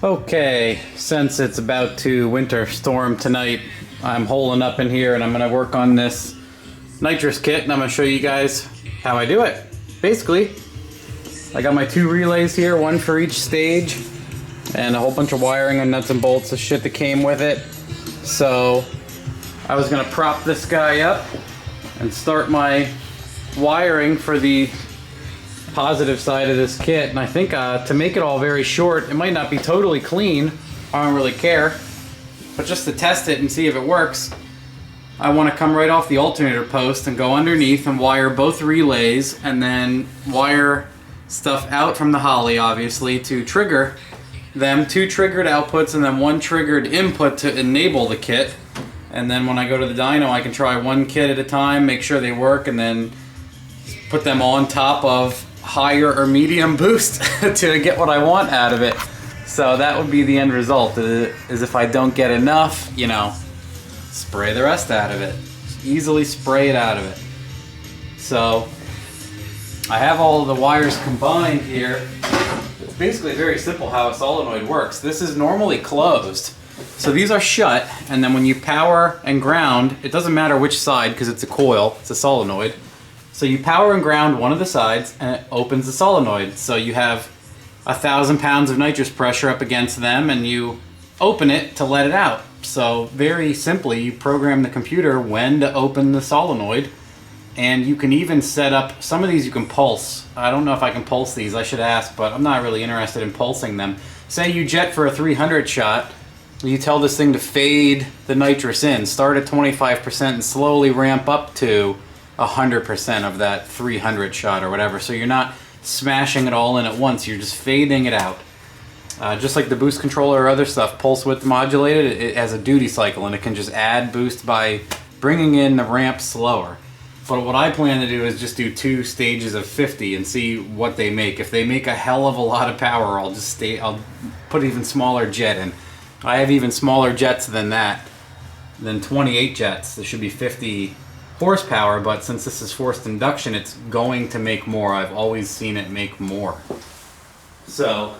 Okay, since it's about to winter storm tonight, I'm holing up in here and I'm going to work on this nitrous kit and I'm going to show you guys how I do it. Basically, I got my 2 relays here, one for each stage, and a whole bunch of wiring and nuts and bolts of shit that came with it. So I was going to prop this guy up and start my wiring for the positive side of this kit, and I think to make it all very short, it might not be totally clean, I don't really care, but just to test it and see if it works, I want to come right off the alternator post and go underneath and wire both relays and then wire stuff out from the Holly, obviously, to trigger them, 2 triggered outputs and then 1 triggered input to enable the kit. And then when I go to the dyno, I can try 1 kit at a time, make sure they work, and then put them on top of higher or medium boost to get what I want out of it. So that would be the end result, is if I don't get enough, you know, spray the rest out of it. Just easily spray it out of it. So I have all of the wires combined here. It's basically very simple how a solenoid works. This is normally closed. So these are shut, and then when you power and ground, it doesn't matter which side because it's a coil, it's a solenoid. So you power and ground one of the sides and it opens the solenoid. So you have 1,000 pounds of nitrous pressure up against them and you open it to let it out. So very simply, you program the computer when to open the solenoid, and you can even set up, some of these you can pulse. I don't know if I can pulse these, I should ask, but I'm not really interested in pulsing them. Say you jet for a 300 shot, you tell this thing to fade the nitrous in, start at 25% and slowly ramp up to 100% of that 300 shot or whatever. So you're not smashing it all in at once, you're just fading it out. Just like the boost controller or other stuff, pulse width modulated, it has a duty cycle and it can just add boost by bringing in the ramp slower. But what I plan to do is just do 2 stages of 50 and see what they make. If they make a hell of a lot of power, I'll put even smaller jet in. I have even smaller jets than that, than 28 jets. There should be 50 horsepower, but since this is forced induction, it's going to make more. I've always seen it make more. So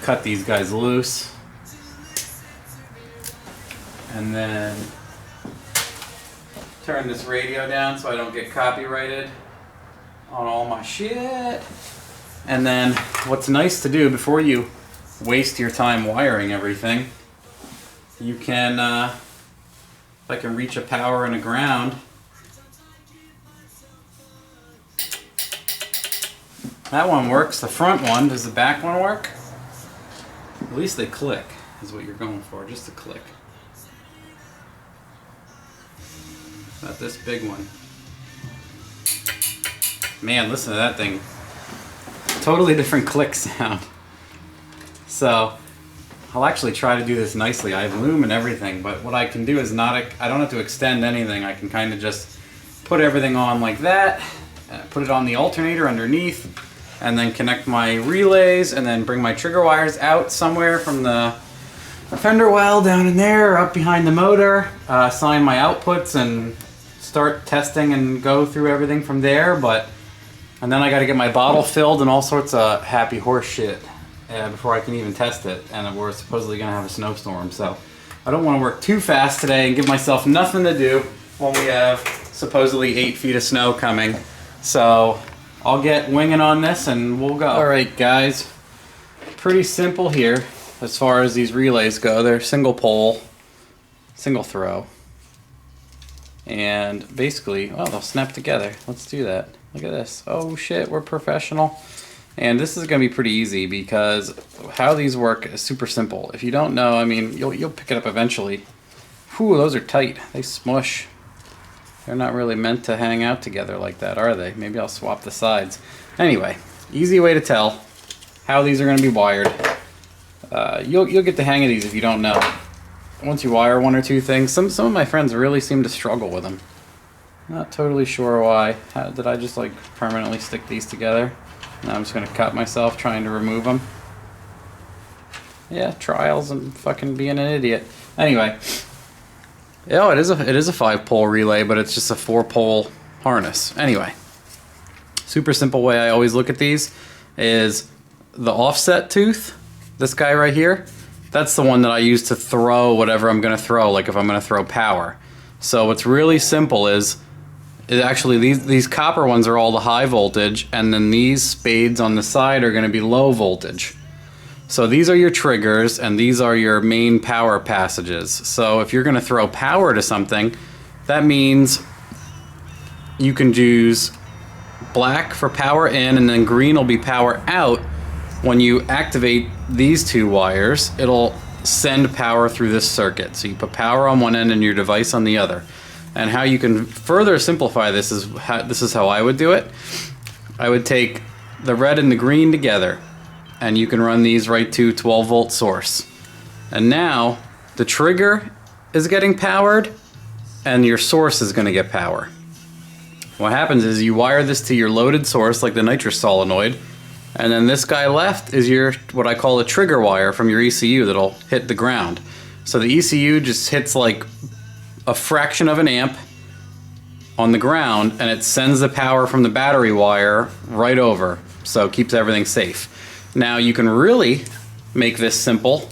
cut these guys loose and then turn this radio down so I don't get copyrighted on all my shit. And then what's nice to do before you waste your time wiring everything, you can if I can reach a power and a ground, that one works. The front one, does the back one work? At least they click, is what you're going for, just a click. Not this big one. Man, listen to that thing. Totally different click sound. So I'll actually try to do this nicely. I have loom and everything, but what I can do is I don't have to extend anything. I can kind of just put everything on like that, put it on the alternator underneath, and then connect my relays and then bring my trigger wires out somewhere from the fender well down in there or up behind the motor, assign my outputs and start testing and go through everything from there. And then I got to get my bottle filled and all sorts of happy horse shit before I can even test it, and we're supposedly going to have a snowstorm, so I don't want to work too fast today and give myself nothing to do when we have supposedly 8 feet of snow coming. So I'll get winging on this and we'll go. Alright guys, pretty simple here as far as these relays go. They're single pole, single throw, and basically, oh, they'll snap together. Let's do that. Look at this. Oh shit, we're professional. And this is going to be pretty easy because how these work is super simple. If you don't know, I mean, you'll pick it up eventually. Whew, those are tight. They smush. They're not really meant to hang out together like that, are they? Maybe I'll swap the sides. Anyway, easy way to tell how these are going to be wired. You'll get the hang of these if you don't know. Once you wire 1 or 2 things, some of my friends really seem to struggle with them. Not totally sure why. Did I just like permanently stick these together? Now I'm just going to cut myself trying to remove them. Yeah, trials and fucking being an idiot. Anyway, yeah, it is a 5-pole relay, but it's just a 4-pole harness. Anyway, super simple way I always look at these is the offset tooth this guy right here, that's the one that I use to throw whatever I'm going to throw, like if I'm going to throw power. So what's really simple is actually these copper ones are all the high voltage, and then these spades on the side are going to be low voltage. So these are your triggers, and these are your main power passages. So if you're going to throw power to something, that means you can use black for power in, and then green will be power out. When you activate these two wires, it'll send power through this circuit. So you put power on one end and your device on the other. And how you can further simplify this is how I would do it. I would take the red and the green together, and you can run these right to 12 volt source. And now the trigger is getting powered and your source is going to get power. What happens is you wire this to your loaded source, like the nitrous solenoid, and then this guy left is your, what I call a trigger wire from your ECU that'll hit the ground. So the ECU just hits like a fraction of an amp on the ground, and it sends the power from the battery wire right over, so it keeps everything safe. Now you can really make this simple,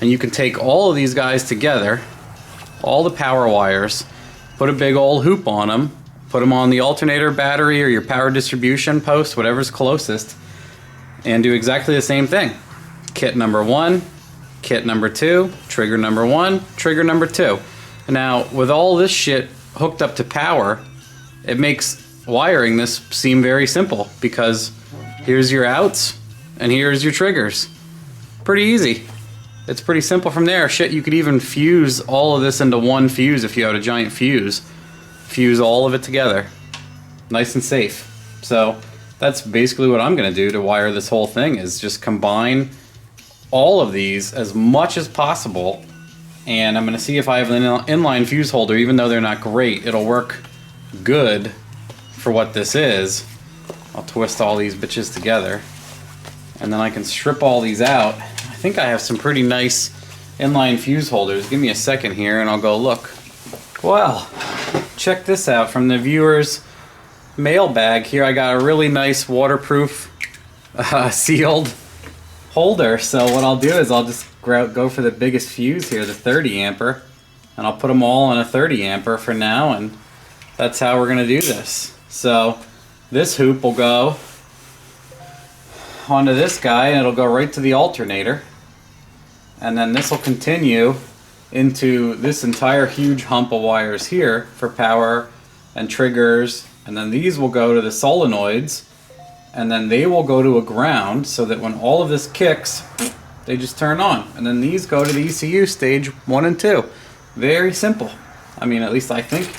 and you can take all of these guys together, all the power wires, put a big old hoop on them, put them on the alternator battery or your power distribution post, whatever's closest, and do exactly the same thing. Kit number 1, kit number 2, trigger number 1, trigger number 2. Now, with all this shit hooked up to power, it makes wiring this seem very simple, because here's your outs and here's your triggers. Pretty easy. It's pretty simple from there. Shit, you could even fuse all of this into one fuse if you had a giant fuse. Fuse all of it together. Nice and safe. So that's basically what I'm going to do to wire this whole thing, is just combine all of these as much as possible. And I'm going to see if I have an inline fuse holder. Even though they're not great, it'll work good for what this is. I'll twist all these bitches together, and then I can strip all these out. I think I have some pretty nice inline fuse holders. Give me a second here and I'll go look. Well, check this out from the viewer's mailbag here. I got a really nice waterproof sealed holder. So what I'll do is I'll just go for the biggest fuse here, the 30 ampere, and I'll put them all on a 30 ampere for now, and that's how we're gonna do this. So this hoop will go onto this guy, and it'll go right to the alternator, and then this will continue into this entire huge hump of wires here for power and triggers, and then these will go to the solenoids, and then they will go to a ground, so that when all of this kicks, they just turn on. And then these go to the ECU stage 1 and 2. Very simple. I mean, at least I think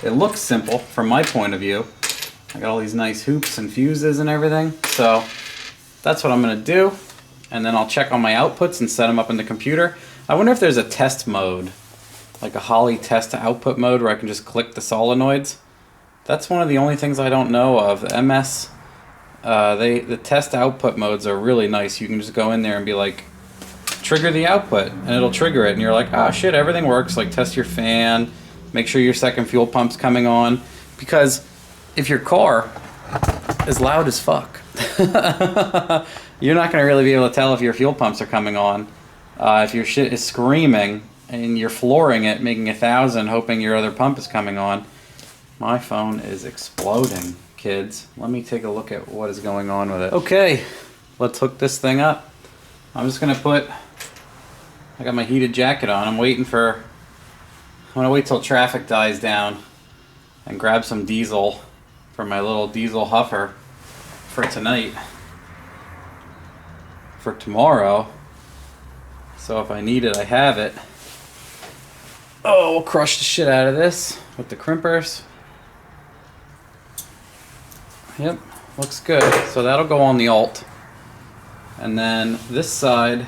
it looks simple from my point of view. I got all these nice hoops and fuses and everything. So that's what I'm gonna do. And then I'll check on my outputs and set them up in the computer. I wonder if there's a test mode, like a Holly test output mode, where I can just click the solenoids. That's one of the only things I don't know of. The MS, the test output modes are really nice. You can just go in there and be like, trigger the output, and it'll trigger it, and you're like, oh shit, everything works. Like, test your fan, make sure your second fuel pump's coming on, because if your car is loud as fuck, you're not gonna really be able to tell if your fuel pumps are coming on. If your shit is screaming and you're flooring it, making 1,000, hoping your other pump is coming on. My phone is exploding, kids. Let me take a look at what is going on with it. Okay, let's hook this thing up. I'm just gonna I got my heated jacket on. I'm gonna wait till traffic dies down and grab some diesel for my little diesel huffer for tonight. For tomorrow. So if I need it, I have it. Oh, we'll crush the shit out of this with the crimpers. Yep, looks good. So that'll go on the alt. And then this side,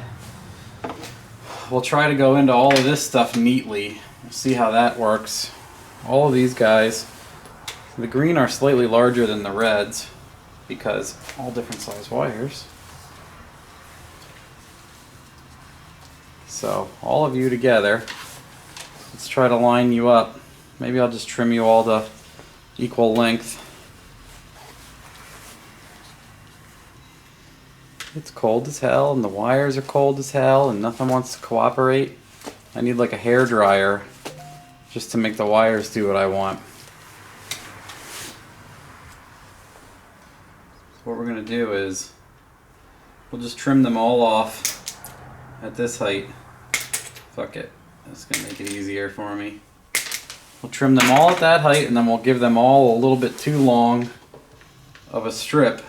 we'll try to go into all of this stuff neatly. We'll see how that works. All of these guys, the green are slightly larger than the reds because all different size wires. So all of you together, let's try to line you up. Maybe I'll just trim you all to equal length. It's cold as hell, and the wires are cold as hell, and nothing wants to cooperate. I need like a hair dryer just to make the wires do what I want. So what we're gonna do is we'll just trim them all off at this height. Fuck it, that's gonna make it easier for me. We'll trim them all at that height, and then we'll give them all a little bit too long of a strip.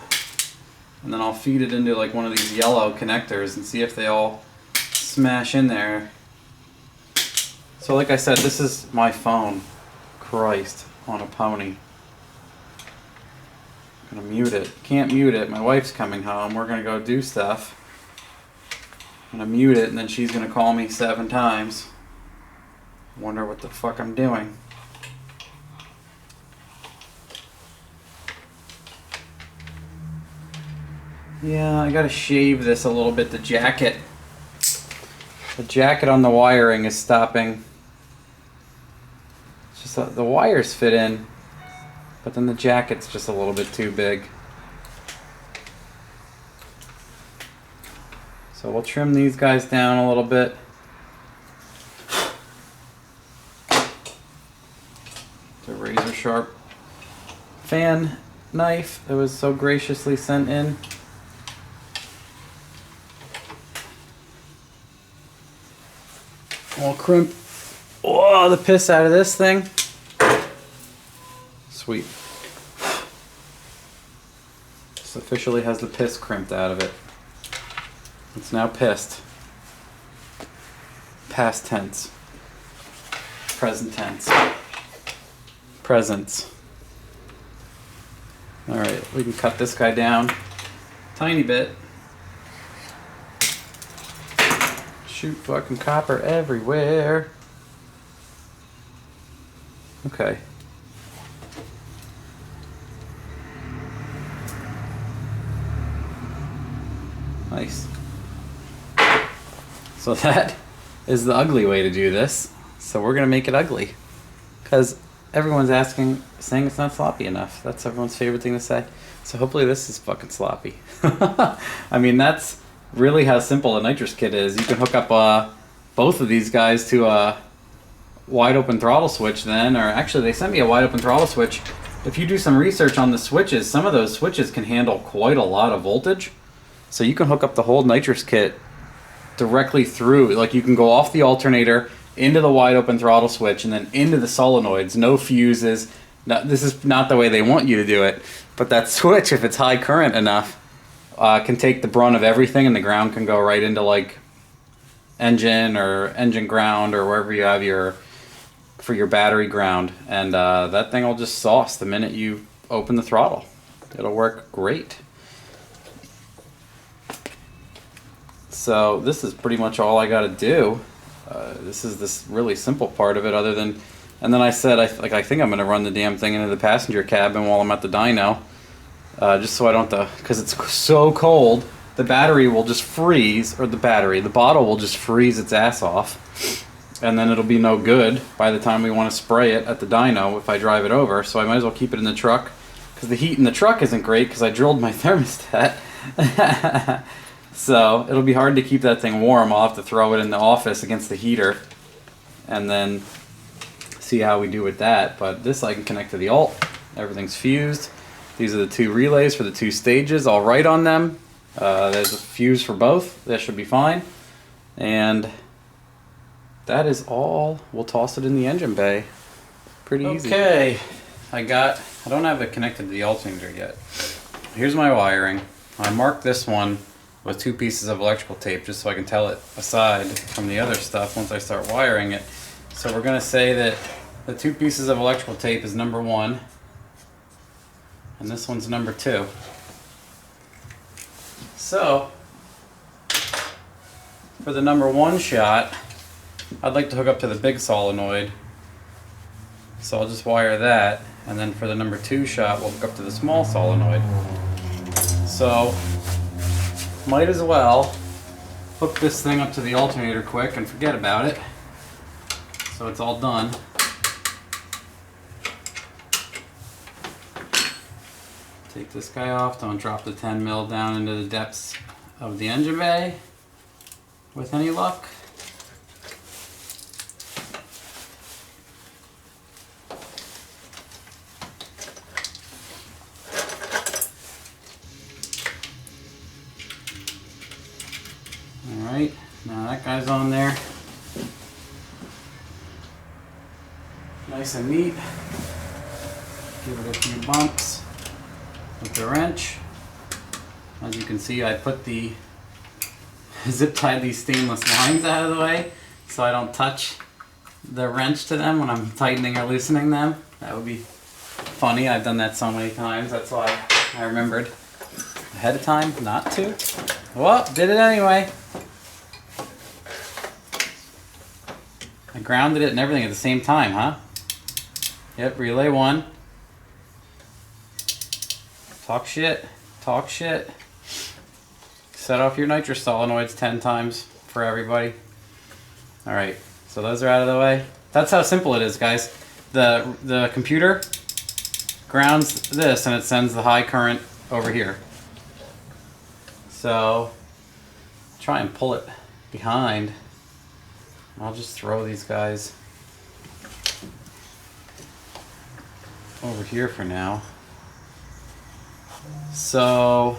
And then I'll feed it into like one of these yellow connectors and see if they all smash in there. So like I said, this is my phone. Christ, on a pony. I'm gonna mute it. Can't mute it. My wife's coming home. We're gonna go do stuff. I'm gonna mute it and then she's gonna call me 7 times. Wonder what the fuck I'm doing. Yeah, I gotta shave this a little bit. The jacket on the wiring is stopping. It's just the wires fit in, but then the jacket's just a little bit too big. So we'll trim these guys down a little bit. The razor sharp fan knife that was so graciously sent in. We'll crimp the piss out of this thing. Sweet. This officially has the piss crimped out of it. It's now pissed. Past tense. Present tense. Presents. Alright, we can cut this guy down tiny bit. Shoot fucking copper everywhere. Okay. Nice. So that is the ugly way to do this. So we're gonna make it ugly. Because everyone's saying it's not sloppy enough. That's everyone's favorite thing to say. So hopefully this is fucking sloppy. I mean, that's really how simple a nitrous kit is. You can hook up both of these guys to a wide open throttle switch then, or actually they sent me a wide open throttle switch. If you do some research on the switches, some of those switches can handle quite a lot of voltage. So you can hook up the whole nitrous kit directly through, like you can go off the alternator into the wide open throttle switch and then into the solenoids, no fuses. No, this is not the way they want you to do it, but that switch, if it's high current enough, can take the brunt of everything, and the ground can go right into like engine or engine ground or wherever you have for your battery ground, and that thing will just sauce the minute you open the throttle. It'll work great. So this is pretty much all I got to do. This is this really simple part of it, other than, and then I said I think I'm gonna run the damn thing into the passenger cabin while I'm at the dyno. Just so I don't have to, because it's so cold, the battery will just freeze, or the bottle will just freeze its ass off, and then it'll be no good by the time we want to spray it at the dyno if I drive it over. So I might as well keep it in the truck, because the heat in the truck isn't great because I drilled my thermostat. So it'll be hard to keep that thing warm. I'll have to throw it in the office against the heater and then see how we do with that. But this I can connect to the alt. Everything's fused. These are the 2 relays for the 2 stages. I'll write on them. There's a fuse for both. That should be fine. And that is all. We'll toss it in the engine bay. Pretty easy. Okay. I don't have it connected to the alternator yet. Here's my wiring. I marked this one with 2 pieces of electrical tape just so I can tell it aside from the other stuff once I start wiring it. So we're going to say that the 2 pieces of electrical tape is number 1. And this one's number 2. So, for the number 1 shot, I'd like to hook up to the big solenoid. So I'll just wire that, and then for the number 2 shot, we'll hook up to the small solenoid. So, might as well hook this thing up to the alternator quick and forget about it. So it's all done. Take this guy off, don't drop the 10 mil down into the depths of the engine bay with any luck. Alright, now that guy's on there. Nice and neat. Give it a few bumps with the wrench. As you can see, I put the zip tied these stainless lines out of the way so I don't touch the wrench to them when I'm tightening or loosening them. That would be funny. I've done that so many times. That's why I remembered ahead of time not to. Well, did it anyway. I grounded it and everything at the same time, huh? Yep, relay 1. Talk shit. Talk shit. Set off your nitrous solenoids 10 times for everybody. Alright, so those are out of the way. That's how simple it is, guys. The computer grounds this and it sends the high current over here. So, try and pull it behind. I'll just throw these guys over here for now. So,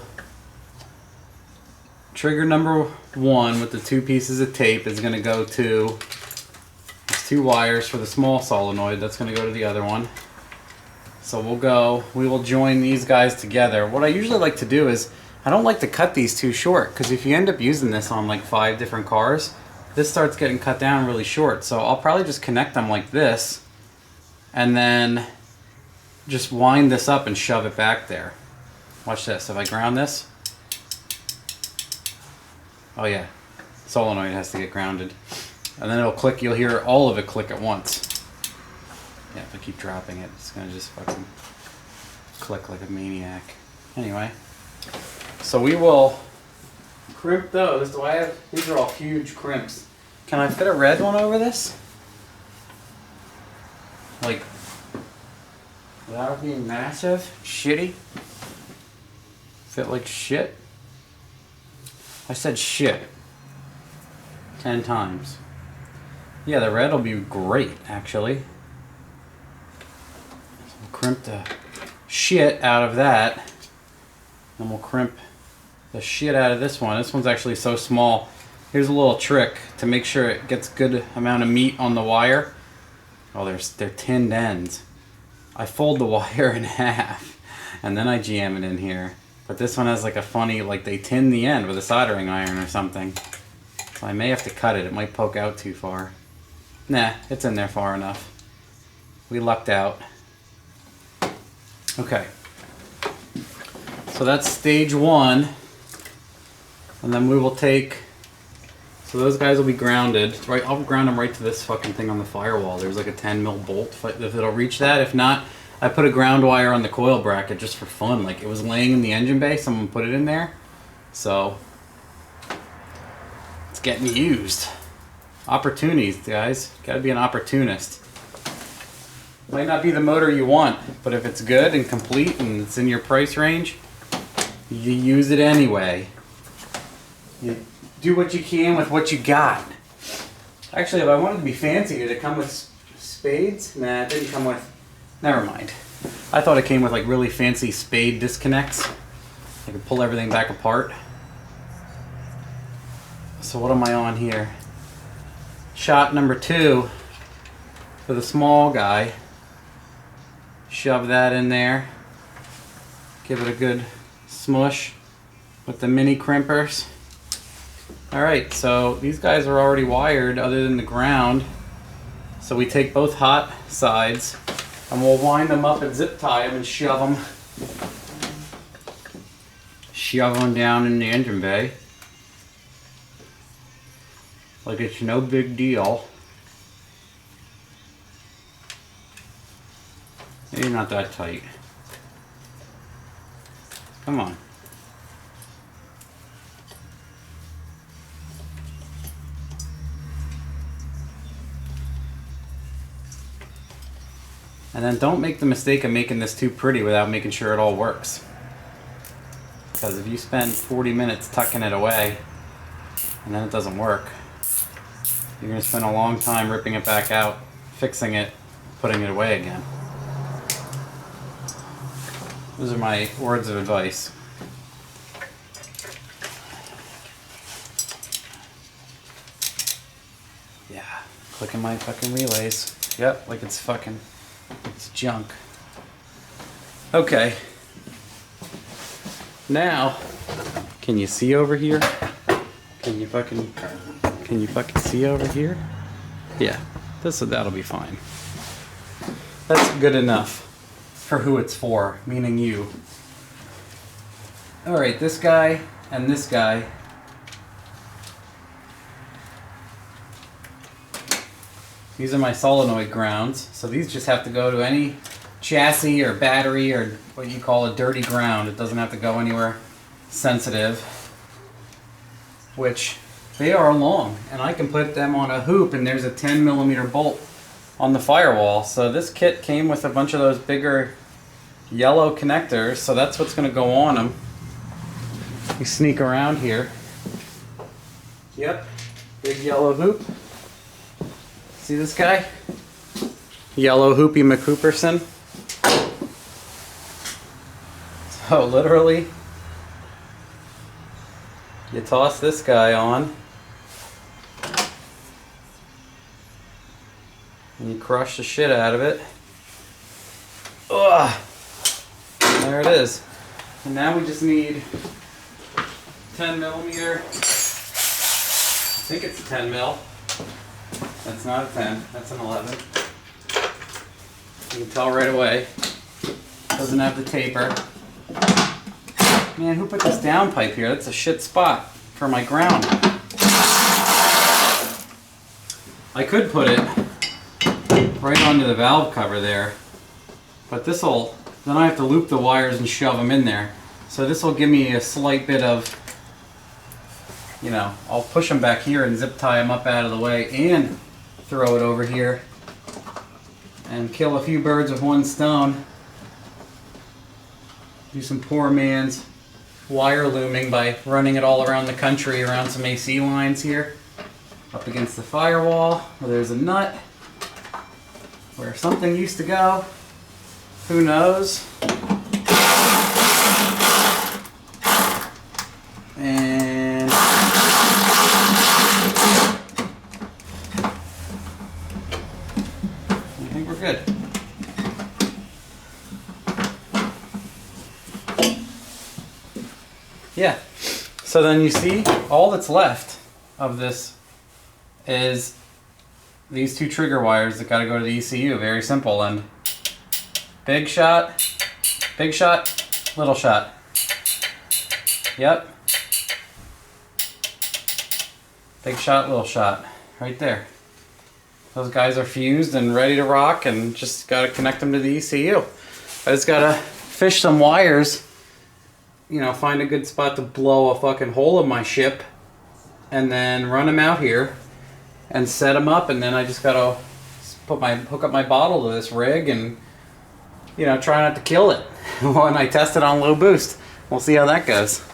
trigger number 1 with the 2 pieces of tape is going to go to, there's 2 wires for the small solenoid, that's going to go to the other one. So we will join these guys together. What I usually like to do is, I don't like to cut these too short, because if you end up using this on like 5 different cars, this starts getting cut down really short. So I'll probably just connect them like this, and then just wind this up and shove it back there. Watch this, if I ground this. Oh yeah, solenoid has to get grounded. And then it'll click, you'll hear all of it click at once. Yeah, if I keep dropping it, it's gonna just fucking click like a maniac. Anyway, so we will crimp those. Do I have, these are all huge crimps. Can I fit a red one over this? Like, without being massive, shitty? Fit like shit? I said shit 10 times. Yeah, the red will be great, actually. So we'll crimp the shit out of that. Then we'll crimp the shit out of this one. This one's actually so small. Here's a little trick to make sure it gets good amount of meat on the wire. Oh, they're tinned ends. I fold the wire in half and then I jam it in here. But this one has like a funny, like they tin the end with a soldering iron or something. So I may have to cut it. It might poke out too far. Nah, it's in there far enough. We lucked out. Okay. So that's stage 1. And then we will take, so those guys will be grounded. Right, I'll ground them right to this fucking thing on the firewall. There's like a 10 mil bolt, if it'll reach that. If not, I put a ground wire on the coil bracket just for fun. Like, it was laying in the engine bay, someone put it in there. So, it's getting used. Opportunities, guys. Gotta be an opportunist. Might not be the motor you want, but if it's good and complete and it's in your price range, you use it anyway. You do what you can with what you got. Actually, if I wanted to be fancy, did it come with spades? Nah, it didn't come with... Never mind. I thought it came with like really fancy spade disconnects. I could pull everything back apart. So what am I on here? Shot number 2 for the small guy. Shove that in there. Give it a good smush with the mini crimpers. Alright, so these guys are already wired other than the ground. So we take both hot sides and we'll wind them up and zip tie them and shove them down in the engine bay like it's no big deal. Maybe not that tight. Come on. And then don't make the mistake of making this too pretty without making sure it all works. Because if you spend 40 minutes tucking it away and then it doesn't work, you're going to spend a long time ripping it back out, fixing it, putting it away again. Those are my words of advice. Yeah, clicking my fucking relays. Yep, like it's junk. Okay. Now, can you see over here? Can you fucking see over here? Yeah, that'll be fine. That's good enough for who it's for, meaning you. All right, this guy and this guy. These are my solenoid grounds, so these just have to go to any chassis or battery or what you call a dirty ground. It doesn't have to go anywhere sensitive, which they are long, and I can put them on a hoop, and there's a 10mm bolt on the firewall. So this kit came with a bunch of those bigger yellow connectors, so that's what's going to go on them. You sneak around here. Yep, big yellow hoop. See this guy? Yellow Hoopy McHooperson. So literally, you toss this guy on and you crush the shit out of it. Ugh! There it is. And now we just need 10mm. I think it's a 10 mil. That's not a 10, that's an 11. You can tell right away. Doesn't have the taper. Man, who put this down pipe here? That's a shit spot for my ground. I could put it right onto the valve cover there, but then I have to loop the wires and shove them in there. So this will give me a slight bit of, I'll push them back here and zip tie them up out of the way and throw it over here and kill a few birds with one stone. Do some poor man's wire looming by running it all around the country around some AC lines here up against the firewall where there's a nut where something used to go. Who knows? And I think we're good. Yeah. So then you see all that's left of this is these two trigger wires that got to go to the ECU. Very simple. And big shot, little shot. Yep. Big shot, little shot. Right there. Those guys are fused and ready to rock, and just got to connect them to the ECU. I just got to fish some wires, find a good spot to blow a fucking hole in my ship, and then run them out here and set them up, and then I just got to hook up my bottle to this rig and try not to kill it when I test it on low boost. We'll see how that goes.